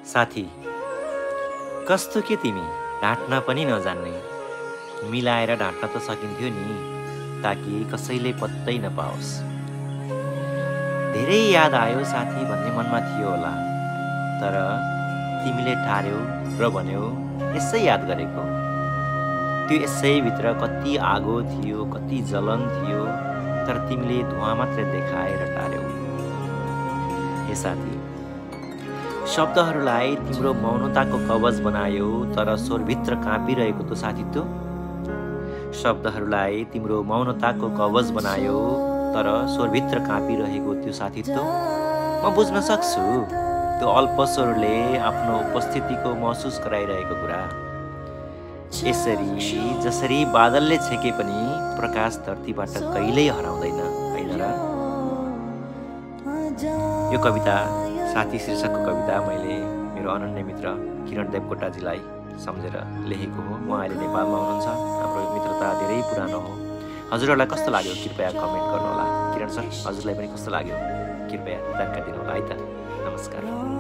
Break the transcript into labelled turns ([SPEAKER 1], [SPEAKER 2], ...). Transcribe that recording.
[SPEAKER 1] साथी, कस्तो के तिमी ढाँट्न पनि नजान्ने। मिलाएर ढाँट्न त सकिन्थ्यो नि, ताकि कसैले पत्तै नपाओस्। धेरै याद आयो साथी भन्ने मनमा थियो होला, तर तिमीले टार्यौ र भन्यौ यसै याद गरेको। त्यो यसैभित्र कति आगो थियो, कति जलन थियो, तर तिमीले धुवा मात्र देखाएर टार्यौ। हे साथी, शब्दहरूलाई तिम्रो मौनताको कवच बनायो, तर स्वरभित्र काँपिरहेको त्यो साथीत्व। शब्दहरूलाई तिम्रो मौनताको कवच बनायो, तर स्वरभित्र काँपिरहेको त्यो साथीत्व। म बुझ्न सक्छु त्यो अल्प स्वरले आफ्नो उपस्थितिको महसुस गराइरहेको कुरा। यसरी जसरी बादलले छेके पनि प्रकाश धरतीबाट कहिल्यै हराउँदैन, होइन र? यो कविता, साथी शीर्षकको कविता मैले मेरो अनन्य मित्र किरण देवकोटाजीलाई सम्झेर लेखेको हो। उहाँ अहिले नेपालमा हुनुहुन्छ। हाम्रो मित्रता धेरै पुरानो हो। हजुरहरूलाई कस्तो लाग्यो कृपया कमेन्ट गर्नुहोला। किरण सर, हजुरलाई पनि कस्तो लाग्यो कृपया जानकारी दिनुहोला है त। नमस्कार।